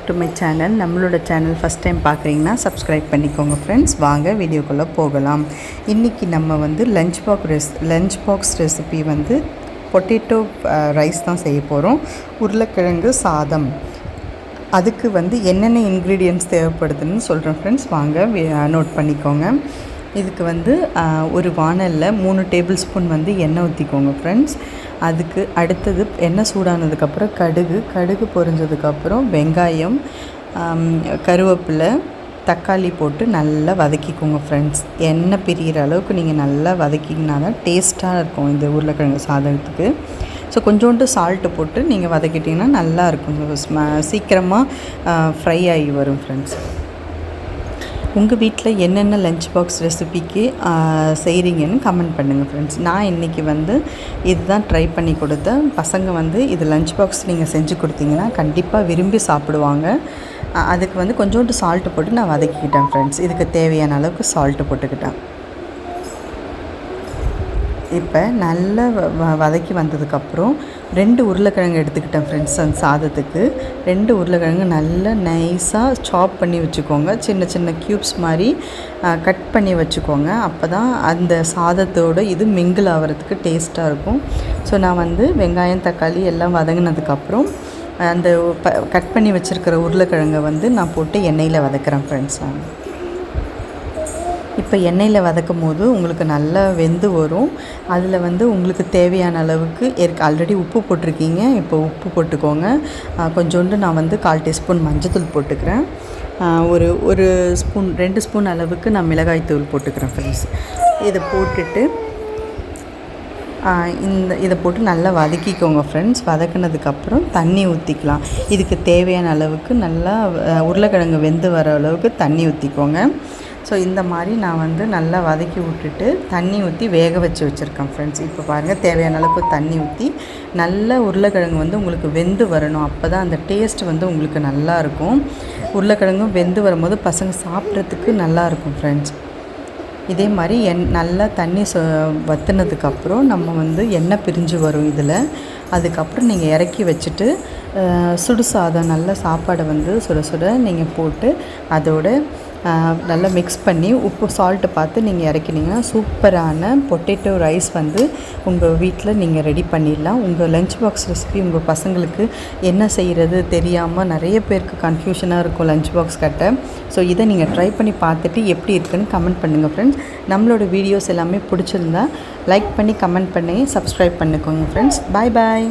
To my channel. நம்மளோட channel first time பார்க்குறீங்கன்னா subscribe பண்ணிக்கோங்க ஃப்ரெண்ட்ஸ். வாங்க வீடியோக்குள்ளே போகலாம். இன்றைக்கி நம்ம வந்து லஞ்ச் பாக்ஸ் ரெசிபி வந்து பொட்டேட்டோ ரைஸ் தான் செய்ய போகிறோம். உருளைக்கிழங்கு சாதம். அதுக்கு வந்து என்னென்ன இன்க்ரீடியன்ட்ஸ் தேவைப்படுதுன்னு சொல்கிறேன் ஃப்ரெண்ட்ஸ். வாங்க நோட் பண்ணிக்கோங்க. இதுக்கு வந்து ஒரு வானலில் 3 டேபிள் ஸ்பூன் வந்து எண்ணெய் ஊற்றிக்கோங்க ஃப்ரெண்ட்ஸ். அதுக்கு அடுத்தது எண்ணெய் சூடானதுக்கப்புறம் கடுகு பொரிஞ்சதுக்கப்புறம் வெங்காயம், கருவேப்பிலை, தக்காளி போட்டு நல்லா வதக்கிக்கோங்க ஃப்ரெண்ட்ஸ். எண்ணெய் பிரிகிற அளவுக்கு நீங்கள் நல்லா வதக்கிங்கன்னா தான் டேஸ்ட்டாக இருக்கும் இந்த உருளைக்கிழங்கு சாதத்துக்கு. ஸோ கொஞ்சோண்டு சால்ட்டு போட்டு நீங்கள் வதக்கிட்டிங்கன்னா நல்லாயிருக்கும். சீக்கிரமாக ஃப்ரை ஆகி வரும் ஃப்ரெண்ட்ஸ். உங்கள் வீட்டில் என்னென்ன லஞ்ச் பாக்ஸ் ரெசிபிக்கு செய்கிறீங்கன்னு கமெண்ட் பண்ணுங்கள் ஃப்ரெண்ட்ஸ். நான் இன்றைக்கி வந்து இதுதான் ட்ரை பண்ணி கொடுத்தேன். பசங்க வந்து இது லஞ்ச் பாக்ஸ் நீங்கள் செஞ்சு கொடுத்தீங்கன்னா கண்டிப்பாக விரும்பி சாப்பிடுவாங்க. அதுக்கு வந்து கொஞ்சோண்டு சால்ட்டு போட்டு நான் வதக்கிக்கிட்டேன் ஃப்ரெண்ட்ஸ். இதுக்கு தேவையான அளவுக்கு சால்ட்டு போட்டுக்கிட்டேன். இப்போ நல்லா வதக்கி வந்ததுக்கப்புறம் 2 உருளைக்கிழங்கு எடுத்துக்கிட்டேன் ஃப்ரெண்ட்ஸ். அந்த சாதத்துக்கு 2 உருளைக்கிழங்கு நல்லா நைஸாக சாப் பண்ணி வச்சுக்கோங்க. சின்ன சின்ன க்யூப்ஸ் மாதிரி கட் பண்ணி வச்சுக்கோங்க. அப்போ தான் அந்த சாதத்தோடு இது மிங்கிள் ஆகிறதுக்கு டேஸ்ட்டாக இருக்கும். ஸோ நான் வந்து வெங்காயம், தக்காளி எல்லாம் வதங்கினதுக்கப்புறம் அந்த கட் பண்ணி வச்சுருக்கிற உருளைக்கிழங்கை வந்து நான் போட்டு எண்ணெயில் வதக்குறேன் ஃப்ரெண்ட்ஸ். நான் இப்போ எண்ணெயில் வதக்கும் போது உங்களுக்கு நல்லா வெந்து வரும். அதில் வந்து உங்களுக்கு தேவையான அளவுக்கு ஆல்ரெடி உப்பு போட்டிருக்கீங்க. இப்போ உப்பு போட்டுக்கோங்க. கொஞ்சோண்டு நான் வந்து 1/4 டீஸ்பூன் மஞ்சத்தூள் போட்டுக்கிறேன். ஒரு ஸ்பூன் 2 ஸ்பூன் அளவுக்கு நான் மிளகாய்த்தூள் போட்டுக்கிறேன் ஃப்ரெண்ட்ஸ். இதை போட்டுட்டு இதை போட்டு நல்லா வதக்கிக்கோங்க ஃப்ரெண்ட்ஸ். வதக்கினதுக்கப்புறம் தண்ணி ஊற்றிக்கலாம். இதுக்கு தேவையான அளவுக்கு நல்லா உருளைக்கிழங்கு வெந்து வர அளவுக்கு தண்ணி ஊற்றிக்கோங்க. ஸோ இந்த மாதிரி நான் வந்து நல்லா வதக்கி விட்டுட்டு தண்ணி ஊற்றி வேக வச்சுருக்கேன் ஃப்ரெண்ட்ஸ். இப்போ பாருங்கள், தேவையான அளவுக்கு தண்ணி ஊற்றி நல்ல உருளைக்கிழங்கு வந்து உங்களுக்கு வெந்து வரணும். அப்போ தான் அந்த டேஸ்ட் வந்து உங்களுக்கு நல்லாயிருக்கும். உருளைக்கிழங்கும் வெந்து வரும்போது பசங்க சாப்பிட்றதுக்கு நல்லாயிருக்கும் ஃப்ரெண்ட்ஸ். இதே மாதிரி நல்லா தண்ணி வற்றினதுக்கப்புறம் நம்ம வந்து எண்ணெய் பிரிஞ்சு வரும் இதில். அதுக்கப்புறம் நீங்கள் இறக்கி வச்சுட்டு சுடு சாதம் நல்ல சாப்பாடை வந்து சுட சுட நீங்கள் போட்டு அதோட நல்லா மிக்ஸ் பண்ணி உப்பு சால்ட்டு பார்த்து நீங்கள் இறக்கினீங்கன்னா சூப்பரான பொட்டேட்டோ ரைஸ் வந்து உங்கள் வீட்டில் நீங்கள் ரெடி பண்ணிடலாம். உங்கள் லஞ்ச் பாக்ஸ் ரெசிபி உங்கள் பசங்களுக்கு என்ன செய்கிறது தெரியாமல் நிறைய பேருக்கு கன்ஃபியூஷனாக இருக்கும் லஞ்ச் பாக்ஸ் கட்ட. ஸோ இதை நீங்கள் ட்ரை பண்ணி பார்த்துட்டு எப்படி இருக்குன்னு கமெண்ட் பண்ணுங்கள் ஃப்ரெண்ட்ஸ். நம்மளோட வீடியோஸ் எல்லாமே பிடிச்சிருந்தா லைக் பண்ணி கமெண்ட் பண்ணி சப்ஸ்கிரைப் பண்ணிக்கோங்க ஃப்ரெண்ட்ஸ். பாய் பாய்.